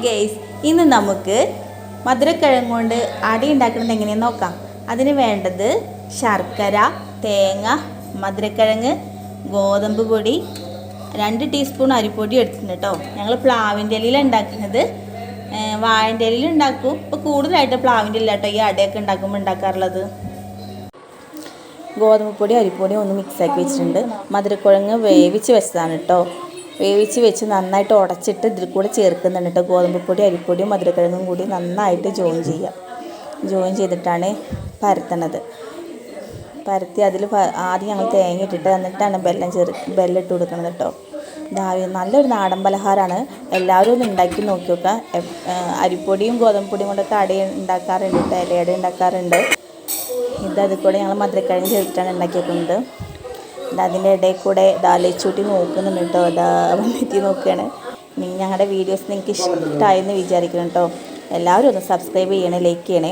Guys, ഇന്ന് നമുക്ക് മധുരക്കിഴങ്ങ് കൊണ്ട് അട ഉണ്ടാക്കുന്നത് എങ്ങനെയെന്ന് നോക്കാം. അതിന് വേണ്ടത് ശർക്കര, തേങ്ങ, മധുരക്കിഴങ്ങ്, ഗോതമ്പ് പൊടി, 2 ടീസ്പൂൺ അരിപ്പൊടി എടുത്തിട്ടുണ്ട് കേട്ടോ. ഞങ്ങൾ പ്ലാവിൻ്റെ ഇലയിലാണ് ഉണ്ടാക്കുന്നത്. വാഴൻ്റെ ഇലയിൽ ഉണ്ടാക്കും. ഇപ്പോൾ കൂടുതലായിട്ട് പ്ലാവിൻ്റെ ഇല കേട്ടോ ഈ അടയൊക്കെ ഉണ്ടാക്കാറുള്ളത്. ഗോതമ്പ് പൊടി അരിപ്പൊടി ഒന്ന് മിക്സാക്കി വെച്ചിട്ടുണ്ട്. മധുരക്കിഴങ്ങ് വേവിച്ച് വെച്ചതാണ് കേട്ടോ. വേവിച്ച് വെച്ച് നന്നായിട്ട് ഉടച്ചിട്ട് ഇതിൽ കൂടെ ചേർക്കുന്നുണ്ട് കേട്ടോ. ഗോതമ്പ് പൊടി അരിപ്പൊടിയും മധുരക്കിഴങ്ങും കൂടി നന്നായിട്ട് ജോയിൻ ചെയ്തിട്ടാണ് പരത്തണത്. പരത്തി അതിൽ ആദ്യം ഞങ്ങൾ തേങ്ങ ഇട്ടിട്ട് എന്നിട്ടാണ് ബെല്ലം ഇട്ട് കൊടുക്കുന്നത് കേട്ടോ. നല്ലൊരു നാടൻ പലഹാരമാണ്. എല്ലാവരും ഒന്ന് ഉണ്ടാക്കി നോക്കി നോക്കുക. അരിപ്പൊടിയും ഗോതമ്പ് പൊടിയും കൊണ്ടൊക്കെ അട ഉണ്ടാക്കാറുണ്ട് കേട്ടോ. ഇലയട ഉണ്ടാക്കാറുണ്ട്. അതിൽ കൂടെ ഞങ്ങൾ മധുരക്കിഴങ്ങ് ചേർത്തിട്ടാണ് ഉണ്ടാക്കി വെക്കുന്നത്. അതിൻ്റെ ഇടയിൽ കൂടെ ലച്ചൂട്ടി നോക്കുന്നുണ്ട് കേട്ടോ. വന്നെത്തി നോക്കുകയാണ്. ഞങ്ങളുടെ വീഡിയോസ് നിങ്ങൾക്ക് ഇഷ്ടമായെന്ന് വിചാരിക്കണം കേട്ടോ. എല്ലാവരും ഒന്ന് സബ്സ്ക്രൈബ് ചെയ്യണേ, ലൈക്ക് ചെയ്യണേ.